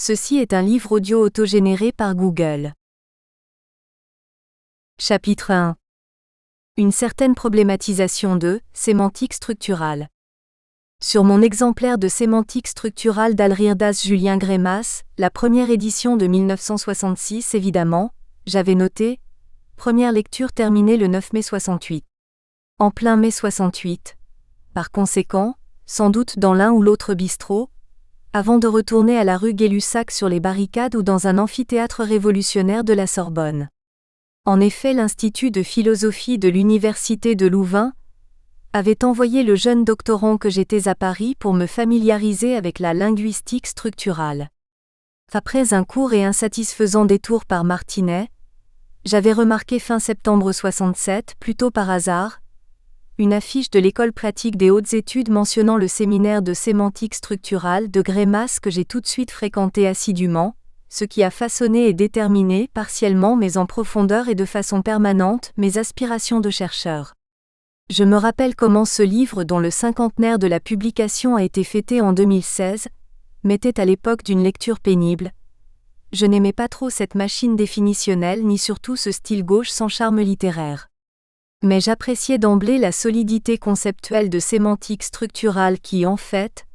Ceci est un livre audio autogénéré par Google. Chapitre 1. Une certaine problématisation de sémantique structurale. Sur mon exemplaire de sémantique structurale d'Alrirdas Julien Greimas, la première édition de 1966 évidemment, j'avais noté « Première lecture terminée le 9 mai 68 ». En plein mai 68. Par conséquent, sans doute dans l'un ou l'autre bistrot, avant de retourner à la rue Gay-Lussac sur les barricades ou dans un amphithéâtre révolutionnaire de la Sorbonne. En effet, l'Institut de philosophie de l'Université de Louvain avait envoyé le jeune doctorant que j'étais à Paris pour me familiariser avec la linguistique structurale. Après un court et insatisfaisant détour par Martinet, j'avais remarqué fin septembre 67, plutôt par hasard, une affiche de l'École pratique des hautes études mentionnant le séminaire de sémantique structurale de Greimas que j'ai tout de suite fréquenté assidûment, ce qui a façonné et déterminé partiellement mais en profondeur et de façon permanente mes aspirations de chercheur. Je me rappelle comment ce livre dont le cinquantenaire de la publication a été fêté en 2016, m'était à l'époque d'une lecture pénible. Je n'aimais pas trop cette machine définitionnelle ni surtout ce style gauche sans charme littéraire. Mais j'appréciais d'emblée la solidité conceptuelle de sémantique structurale qui, en fait,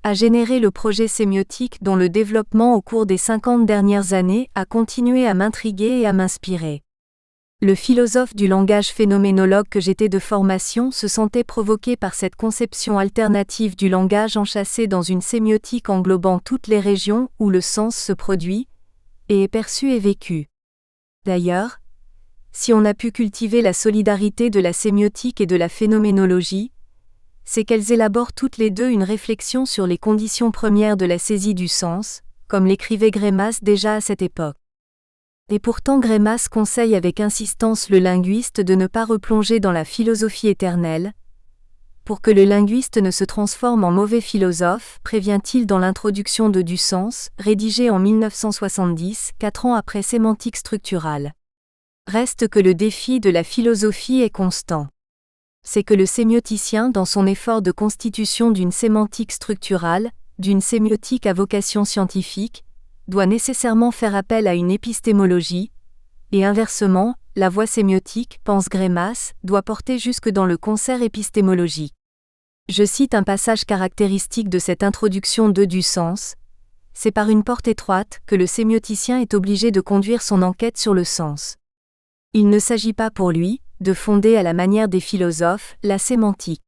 a généré le projet sémiotique dont le développement au cours des 50 dernières années a continué à m'intriguer et à m'inspirer. Le philosophe du langage phénoménologue que j'étais de formation se sentait provoqué par cette conception alternative du langage enchâssé dans une sémiotique englobant toutes les régions où le sens se produit, et est perçu et vécu. D'ailleurs, si on a pu cultiver la solidarité de la sémiotique et de la phénoménologie, c'est qu'elles élaborent toutes les deux une réflexion sur les conditions premières de la saisie du sens, comme l'écrivait Greimas déjà à cette époque. Et pourtant Greimas conseille avec insistance le linguiste de ne pas replonger dans la philosophie éternelle. Pour que le linguiste ne se transforme en mauvais philosophe, prévient-il dans l'introduction de Du sens, rédigée en 1970, 4 ans après Sémantique structurale. Reste que le défi de la philosophie est constant. C'est que le sémioticien, dans son effort de constitution d'une sémantique structurale, d'une sémiotique à vocation scientifique, doit nécessairement faire appel à une épistémologie, et inversement, la voie sémiotique, pense Greimas, doit porter jusque dans le concert épistémologique. Je cite un passage caractéristique de cette introduction de Du sens. C'est par une porte étroite que le sémioticien est obligé de conduire son enquête sur le sens. Il ne s'agit pas pour lui de fonder à la manière des philosophes la sémantique.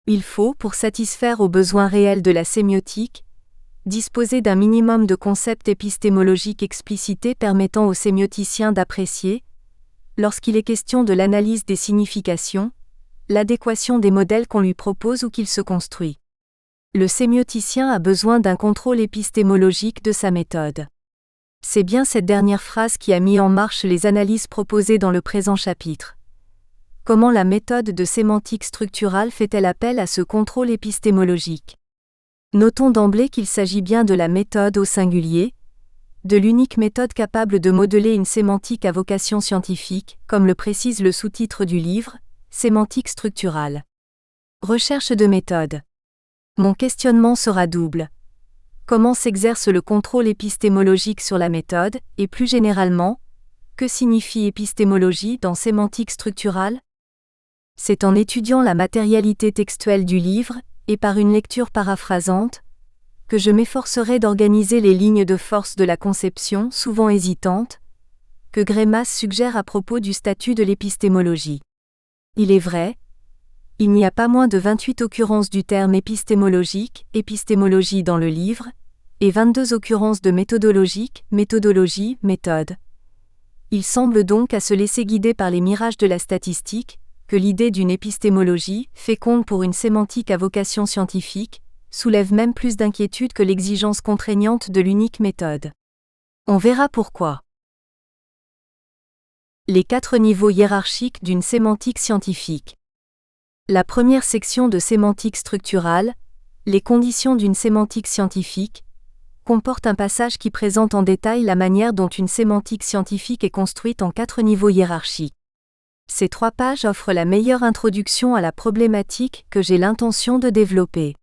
Il faut, pour satisfaire aux besoins réels de la sémiotique, disposer d'un minimum de concepts épistémologiques explicités permettant au sémioticien d'apprécier, lorsqu'il est question de l'analyse des significations, l'adéquation des modèles qu'on lui propose ou qu'il se construit. Le sémioticien a besoin d'un contrôle épistémologique de sa méthode. C'est bien cette dernière phrase qui a mis en marche les analyses proposées dans le présent chapitre. Comment la méthode de sémantique structurale fait-elle appel à ce contrôle épistémologique ? Notons d'emblée qu'il s'agit bien de la méthode au singulier, de l'unique méthode capable de modeler une sémantique à vocation scientifique, comme le précise le sous-titre du livre, Sémantique structurale. Recherche de méthode. Mon questionnement sera double. Comment s'exerce le contrôle épistémologique sur la méthode, et plus généralement, que signifie épistémologie dans sémantique structurale ? C'est en étudiant la matérialité textuelle du livre, et par une lecture paraphrasante, que je m'efforcerai d'organiser les lignes de force de la conception, souvent hésitante, que Greimas suggère à propos du statut de l'épistémologie. Il est vrai, il n'y a pas moins de 28 occurrences du terme épistémologique, épistémologie dans le livre, et 22 occurrences de méthodologique, méthodologie, méthode. Il semble donc à se laisser guider par les mirages de la statistique, que l'idée d'une épistémologie, féconde pour une sémantique à vocation scientifique, soulève même plus d'inquiétude que l'exigence contraignante de l'unique méthode. On verra pourquoi. Les 4 niveaux hiérarchiques d'une sémantique scientifique. La première section de sémantique structurale, les conditions d'une sémantique scientifique, comporte un passage qui présente en détail la manière dont une sémantique scientifique est construite en 4 niveaux hiérarchiques. Ces 3 pages offrent la meilleure introduction à la problématique que j'ai l'intention de développer.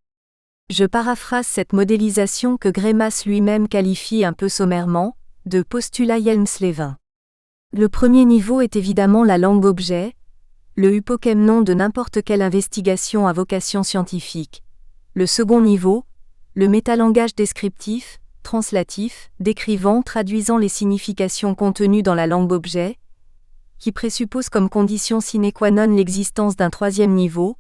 Je paraphrase cette modélisation que Greimas lui-même qualifie un peu sommairement de postulat Jelmsleben. Le premier niveau est évidemment la langue objet, le hypokémnon de n'importe quelle investigation à vocation scientifique. Le second niveau, le métalangage descriptif, translatif, décrivant, traduisant les significations contenues dans la langue objet, qui présuppose comme condition sine qua non l'existence d'un troisième niveau,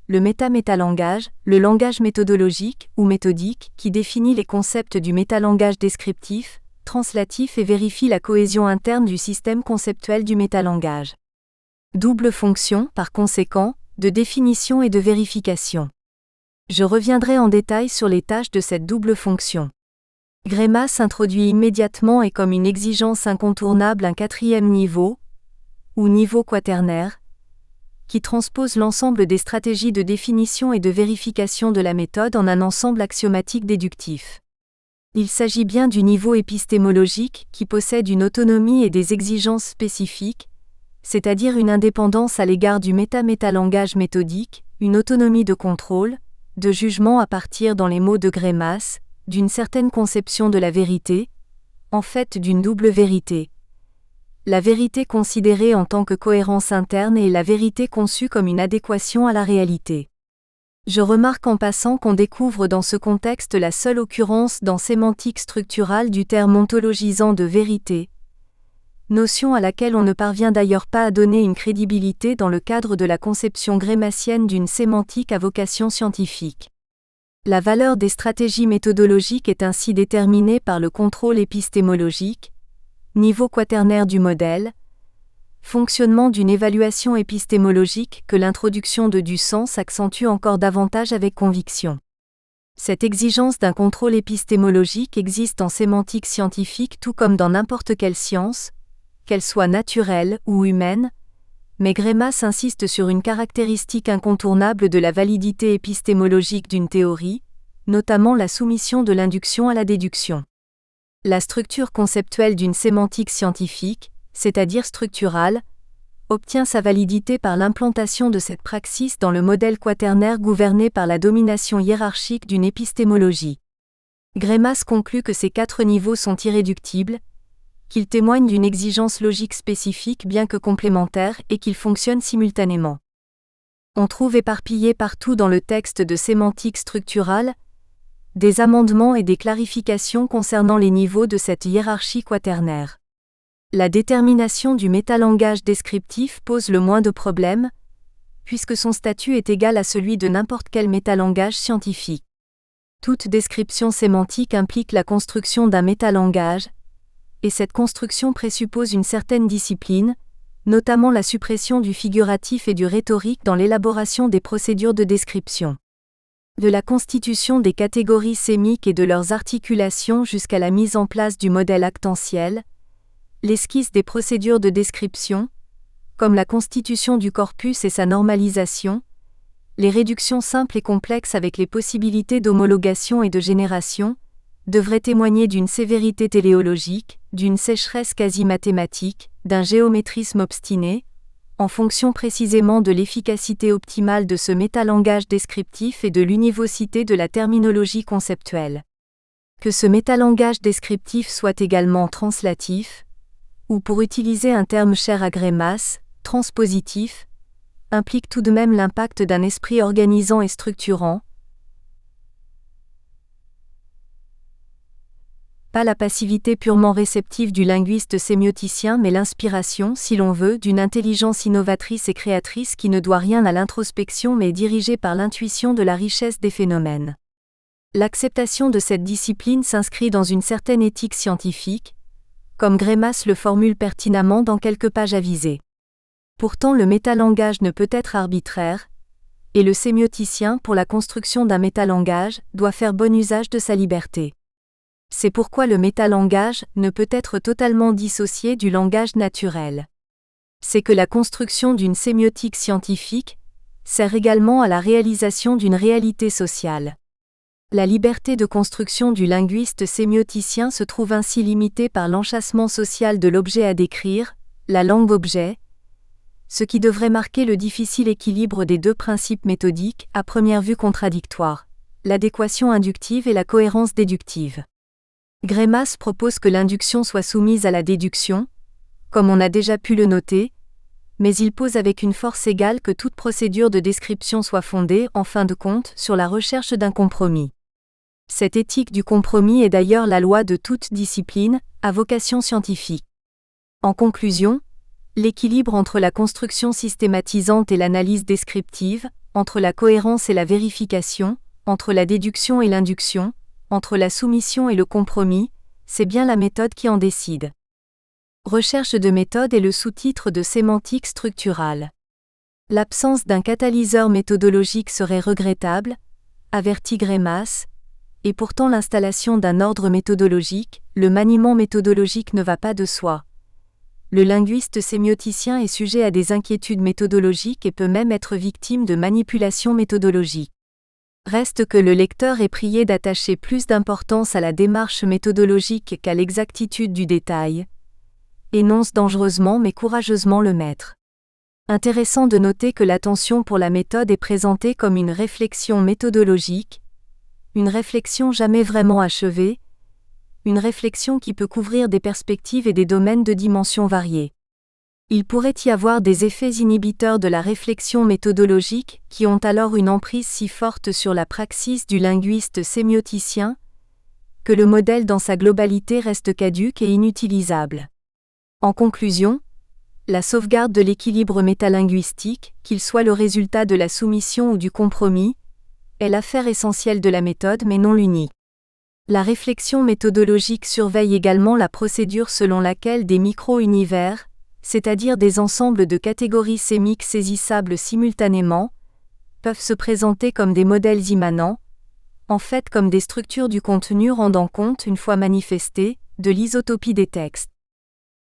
le métalangage, le langage méthodologique ou méthodique qui définit les concepts du métalangage descriptif, translatif et vérifie la cohésion interne du système conceptuel du métalangage. Double fonction, par conséquent, de définition et de vérification. Je reviendrai en détail sur les tâches de cette double fonction. Greimas introduit immédiatement et comme une exigence incontournable un quatrième niveau, ou niveau quaternaire, qui transpose l'ensemble des stratégies de définition et de vérification de la méthode en un ensemble axiomatique déductif. Il s'agit bien du niveau épistémologique qui possède une autonomie et des exigences spécifiques, c'est-à-dire une indépendance à l'égard du métalangage méthodique, une autonomie de contrôle, de jugement à partir dans les mots de Greimas, d'une certaine conception de la vérité, en fait d'une double vérité. La vérité considérée en tant que cohérence interne et la vérité conçue comme une adéquation à la réalité. Je remarque en passant qu'on découvre dans ce contexte la seule occurrence dans sémantique structurale du terme ontologisant de vérité, notion à laquelle on ne parvient d'ailleurs pas à donner une crédibilité dans le cadre de la conception greimassienne d'une sémantique à vocation scientifique. La valeur des stratégies méthodologiques est ainsi déterminée par le contrôle épistémologique, niveau quaternaire du modèle, fonctionnement d'une évaluation épistémologique que l'introduction de du sens accentue encore davantage avec conviction. Cette exigence d'un contrôle épistémologique existe en sémantique scientifique tout comme dans n'importe quelle science, qu'elle soit naturelle ou humaine, mais Greimas insiste sur une caractéristique incontournable de la validité épistémologique d'une théorie, notamment la soumission de l'induction à la déduction. La structure conceptuelle d'une sémantique scientifique, c'est-à-dire structurale, obtient sa validité par l'implantation de cette praxis dans le modèle quaternaire gouverné par la domination hiérarchique d'une épistémologie. Greimas conclut que ces quatre niveaux sont irréductibles, qu'ils témoignent d'une exigence logique spécifique bien que complémentaire et qu'ils fonctionnent simultanément. On trouve éparpillés partout dans le texte de sémantique structurale des amendements et des clarifications concernant les niveaux de cette hiérarchie quaternaire. La détermination du métalangage descriptif pose le moins de problèmes, puisque son statut est égal à celui de n'importe quel métalangage scientifique. Toute description sémantique implique la construction d'un métalangage, et cette construction présuppose une certaine discipline, notamment la suppression du figuratif et du rhétorique dans l'élaboration des procédures de description. De la constitution des catégories sémiques et de leurs articulations jusqu'à la mise en place du modèle actantiel, l'esquisse des procédures de description, comme la constitution du corpus et sa normalisation, les réductions simples et complexes avec les possibilités d'homologation et de génération, devraient témoigner d'une sévérité téléologique, d'une sécheresse quasi mathématique, d'un géométrisme obstiné, en fonction précisément de l'efficacité optimale de ce métalangage descriptif et de l'univocité de la terminologie conceptuelle. Que ce métalangage descriptif soit également translatif, ou pour utiliser un terme cher à Greimas, transpositif, implique tout de même l'impact d'un esprit organisant et structurant, pas la passivité purement réceptive du linguiste sémioticien mais l'inspiration, si l'on veut, d'une intelligence innovatrice et créatrice qui ne doit rien à l'introspection mais est dirigée par l'intuition de la richesse des phénomènes. L'acceptation de cette discipline s'inscrit dans une certaine éthique scientifique, comme Greimas le formule pertinemment dans quelques pages avisées. Pourtant le métalangage ne peut être arbitraire, et le sémioticien, pour la construction d'un métalangage, doit faire bon usage de sa liberté. C'est pourquoi le métalangage ne peut être totalement dissocié du langage naturel. C'est que la construction d'une sémiotique scientifique sert également à la réalisation d'une réalité sociale. La liberté de construction du linguiste sémioticien se trouve ainsi limitée par l'enchâssement social de l'objet à décrire, la langue-objet, ce qui devrait marquer le difficile équilibre des deux principes méthodiques, à première vue contradictoires, l'adéquation inductive et la cohérence déductive. Greimas propose que l'induction soit soumise à la déduction, comme on a déjà pu le noter, mais il pose avec une force égale que toute procédure de description soit fondée, en fin de compte, sur la recherche d'un compromis. Cette éthique du compromis est d'ailleurs la loi de toute discipline, à vocation scientifique. En conclusion, l'équilibre entre la construction systématisante et l'analyse descriptive, entre la cohérence et la vérification, entre la déduction et l'induction, entre la soumission et le compromis, c'est bien la méthode qui en décide. Recherche de méthode est le sous-titre de sémantique structurale. L'absence d'un catalyseur méthodologique serait regrettable, avertit Greimas, et pourtant l'installation d'un ordre méthodologique, le maniement méthodologique ne va pas de soi. Le linguiste sémioticien est sujet à des inquiétudes méthodologiques et peut même être victime de manipulations méthodologiques. Reste que le lecteur est prié d'attacher plus d'importance à la démarche méthodologique qu'à l'exactitude du détail. Énonce dangereusement mais courageusement le maître. Intéressant de noter que l'attention pour la méthode est présentée comme une réflexion méthodologique, une réflexion jamais vraiment achevée, une réflexion qui peut couvrir des perspectives et des domaines de dimensions variées. Il pourrait y avoir des effets inhibiteurs de la réflexion méthodologique qui ont alors une emprise si forte sur la praxis du linguiste sémioticien que le modèle dans sa globalité reste caduque et inutilisable. En conclusion, la sauvegarde de l'équilibre métalinguistique, qu'il soit le résultat de la soumission ou du compromis, est l'affaire essentielle de la méthode mais non l'unique. La réflexion méthodologique surveille également la procédure selon laquelle des micro-univers, c'est-à-dire des ensembles de catégories sémiques saisissables simultanément, peuvent se présenter comme des modèles immanents, en fait comme des structures du contenu rendant compte, une fois manifestées, de l'isotopie des textes.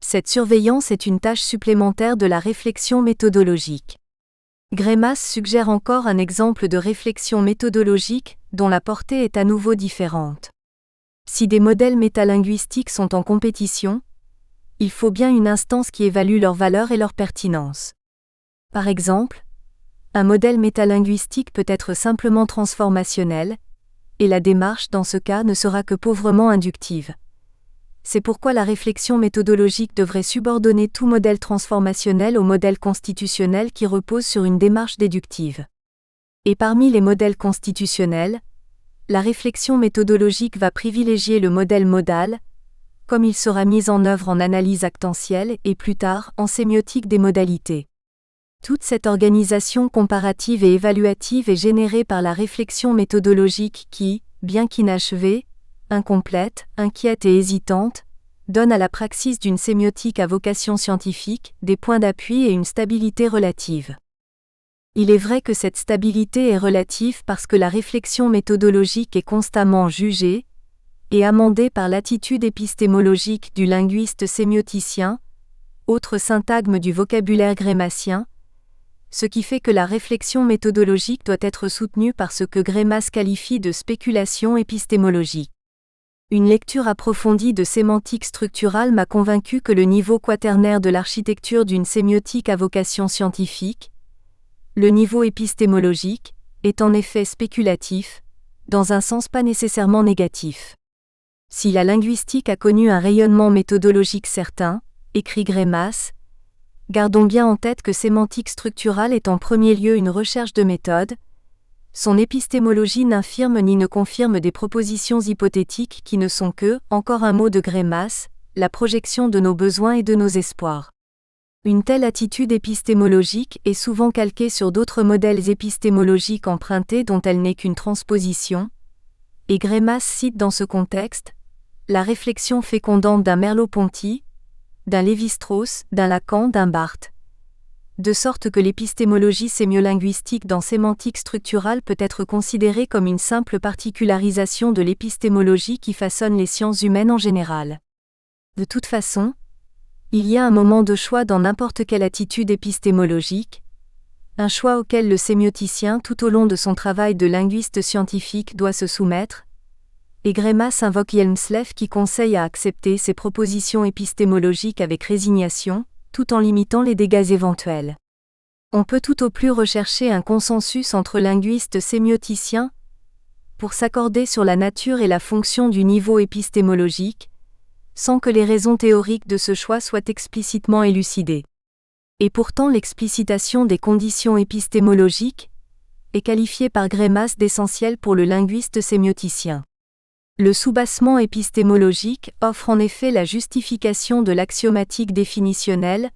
Cette surveillance est une tâche supplémentaire de la réflexion méthodologique. Greimas suggère encore un exemple de réflexion méthodologique dont la portée est à nouveau différente. Si des modèles métalinguistiques sont en compétition, il faut bien une instance qui évalue leur valeur et leur pertinence. Par exemple, un modèle métalinguistique peut être simplement transformationnel, et la démarche dans ce cas ne sera que pauvrement inductive. C'est pourquoi la réflexion méthodologique devrait subordonner tout modèle transformationnel au modèle constitutionnel qui repose sur une démarche déductive. Et parmi les modèles constitutionnels, la réflexion méthodologique va privilégier le modèle modal, comme il sera mis en œuvre en analyse actentielle et plus tard en sémiotique des modalités. Toute cette organisation comparative et évaluative est générée par la réflexion méthodologique qui, bien qu'inachevée, incomplète, inquiète et hésitante, donne à la praxis d'une sémiotique à vocation scientifique des points d'appui et une stabilité relative. Il est vrai que cette stabilité est relative parce que la réflexion méthodologique est constamment jugée et amendée par l'attitude épistémologique du linguiste sémioticien, autre syntagme du vocabulaire greimasien, ce qui fait que la réflexion méthodologique doit être soutenue par ce que Greimas qualifie de spéculation épistémologique. Une lecture approfondie de sémantique structurale m'a convaincu que le niveau quaternaire de l'architecture d'une sémiotique à vocation scientifique, le niveau épistémologique, est en effet spéculatif, dans un sens pas nécessairement négatif. Si la linguistique a connu un rayonnement méthodologique certain, écrit Greimas, gardons bien en tête que sémantique structurale est en premier lieu une recherche de méthode. Son épistémologie n'infirme ni ne confirme des propositions hypothétiques qui ne sont que, encore un mot de Greimas, la projection de nos besoins et de nos espoirs. Une telle attitude épistémologique est souvent calquée sur d'autres modèles épistémologiques empruntés dont elle n'est qu'une transposition, et Greimas cite dans ce contexte la réflexion fécondante d'un Merleau-Ponty, d'un Lévi-Strauss, d'un Lacan, d'un Barthes. De sorte que l'épistémologie sémiolinguistique dans sémantique structurale peut être considérée comme une simple particularisation de l'épistémologie qui façonne les sciences humaines en général. De toute façon, il y a un moment de choix dans n'importe quelle attitude épistémologique, un choix auquel le sémioticien tout au long de son travail de linguiste scientifique doit se soumettre, et Greimas invoque Hjelmslev qui conseille à accepter ces propositions épistémologiques avec résignation, tout en limitant les dégâts éventuels. On peut tout au plus rechercher un consensus entre linguistes sémioticiens, pour s'accorder sur la nature et la fonction du niveau épistémologique, sans que les raisons théoriques de ce choix soient explicitement élucidées. Et pourtant l'explicitation des conditions épistémologiques est qualifiée par Greimas d'essentielle pour le linguiste sémioticien. Le soubassement épistémologique offre en effet la justification de l'axiomatique définitionnelle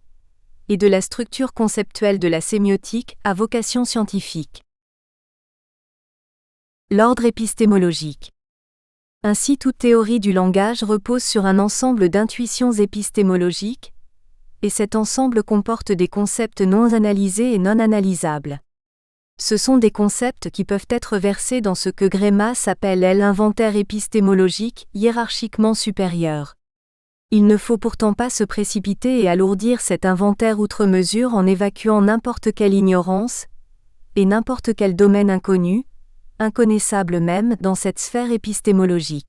et de la structure conceptuelle de la sémiotique à vocation scientifique. L'ordre épistémologique. Ainsi, toute théorie du langage repose sur un ensemble d'intuitions épistémologiques, et cet ensemble comporte des concepts non analysés et non analysables. Ce sont des concepts qui peuvent être versés dans ce que Greimas appelle l'inventaire épistémologique hiérarchiquement supérieur. Il ne faut pourtant pas se précipiter et alourdir cet inventaire outre mesure en évacuant n'importe quelle ignorance et n'importe quel domaine inconnu, inconnaissable même dans cette sphère épistémologique.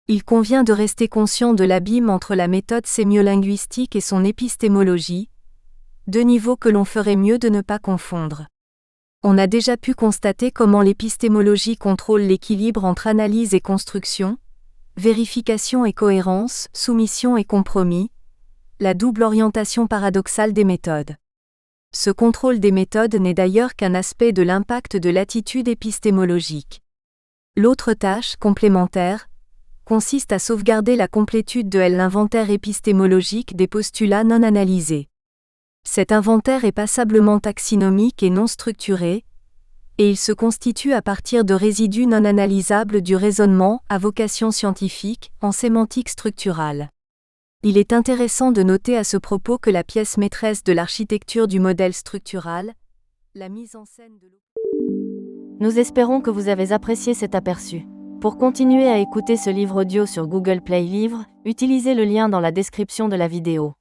Il convient de rester conscient de l'abîme entre la méthode sémiolinguistique et son épistémologie, deux niveaux que l'on ferait mieux de ne pas confondre. On a déjà pu constater comment l'épistémologie contrôle l'équilibre entre analyse et construction, vérification et cohérence, soumission et compromis, la double orientation paradoxale des méthodes. Ce contrôle des méthodes n'est d'ailleurs qu'un aspect de l'impact de l'attitude épistémologique. L'autre tâche, complémentaire, consiste à sauvegarder la complétude de l'inventaire épistémologique des postulats non analysés. Cet inventaire est passablement taxinomique et non structuré, et il se constitue à partir de résidus non analysables du raisonnement à vocation scientifique, en sémantique structurale. Il est intéressant de noter à ce propos que la pièce maîtresse de l'architecture du modèle structural, la mise en scène de Nous espérons que vous avez apprécié cet aperçu. Pour continuer à écouter ce livre audio sur Google Play Livres, utilisez le lien dans la description de la vidéo.